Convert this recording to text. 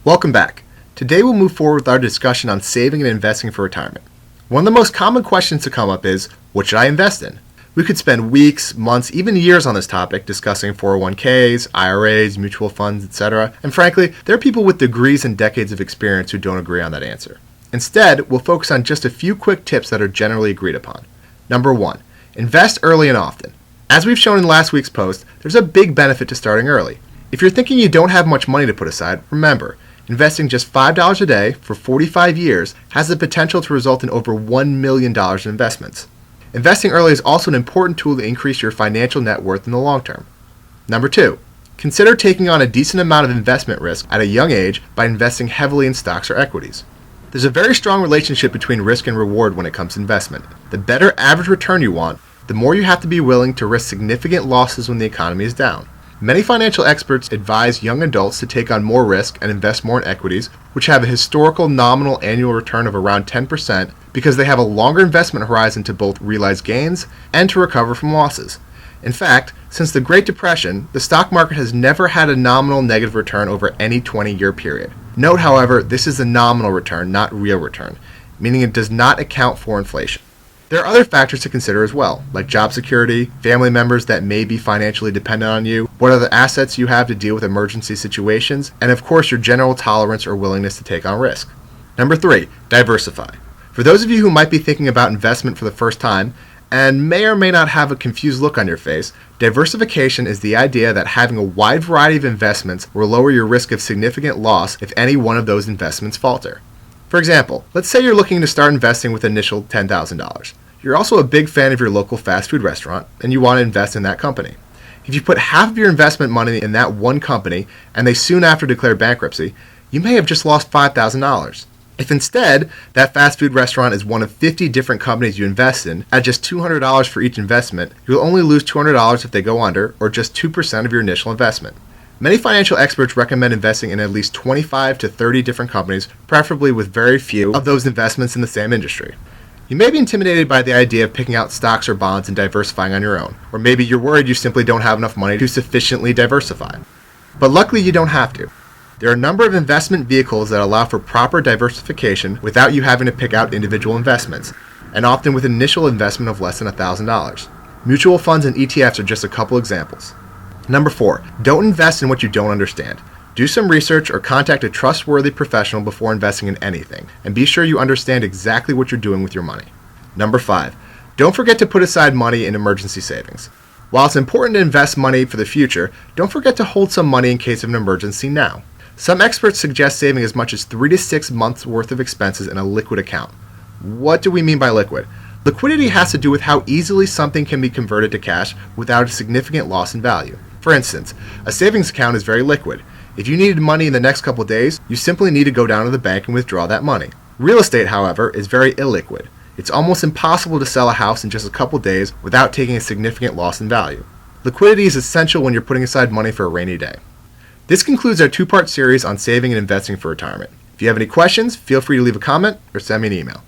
Welcome back. Today we'll move forward with our discussion on saving and investing for retirement. One of the most common questions to come up is, what should I invest in? We could spend weeks, months, even years on this topic discussing 401ks, IRAs, mutual funds, etc. And frankly, there are people with degrees and decades of experience who don't agree on that answer. Instead, we'll focus on just a few quick tips that are generally agreed upon. Number 1. Invest early and often. As we've shown in last week's post, there's a big benefit to starting early. If you're thinking you don't have much money to put aside, remember, investing just $5 a day for 45 years has the potential to result in over $1 million in investments. Investing early is also an important tool to increase your financial net worth in the long term. Number 2. Consider taking on a decent amount of investment risk at a young age by investing heavily in stocks or equities. There's a very strong relationship between risk and reward when it comes to investment. The better average return you want, the more you have to be willing to risk significant losses when the economy is down. Many financial experts advise young adults to take on more risk and invest more in equities, which have a historical nominal annual return of around 10% because they have a longer investment horizon to both realize gains and to recover from losses. In fact, since the Great Depression, the stock market has never had a nominal negative return over any 20-year period. Note, however, this is a nominal return, not real return, meaning it does not account for inflation. There are other factors to consider as well, like job security, family members that may be financially dependent on you, what other assets you have to deal with emergency situations, and of course your general tolerance or willingness to take on risk. Number 3, diversify. For those of you who might be thinking about investment for the first time, and may or may not have a confused look on your face, diversification is the idea that having a wide variety of investments will lower your risk of significant loss if any one of those investments falter. For example, let's say you're looking to start investing with an initial $10,000. You're also a big fan of your local fast food restaurant, and you want to invest in that company. If you put half of your investment money in that one company, and they soon after declare bankruptcy, you may have just lost $5,000. If instead, that fast food restaurant is one of 50 different companies you invest in, at just $200 for each investment, you'll only lose $200 if they go under, or just 2% of your initial investment. Many financial experts recommend investing in at least 25 to 30 different companies, preferably with very few of those investments in the same industry. You may be intimidated by the idea of picking out stocks or bonds and diversifying on your own, or maybe you're worried you simply don't have enough money to sufficiently diversify. But luckily you don't have to. There are a number of investment vehicles that allow for proper diversification without you having to pick out individual investments, and often with an initial investment of less than $1,000. Mutual funds and ETFs are just a couple examples. Number 4, don't invest in what you don't understand. Do some research or contact a trustworthy professional before investing in anything, and be sure you understand exactly what you're doing with your money. Number 5, don't forget to put aside money in emergency savings. While it's important to invest money for the future, don't forget to hold some money in case of an emergency now. Some experts suggest saving as much as 3 to 6 months worth of expenses in a liquid account. What do we mean by liquid? Liquidity has to do with how easily something can be converted to cash without a significant loss in value. For instance, a savings account is very liquid. If you needed money in the next couple days, you simply need to go down to the bank and withdraw that money. Real estate, however, is very illiquid. It's almost impossible to sell a house in just a couple days without taking a significant loss in value. Liquidity is essential when you're putting aside money for a rainy day. This concludes our 2-part series on saving and investing for retirement. If you have any questions, feel free to leave a comment or send me an email.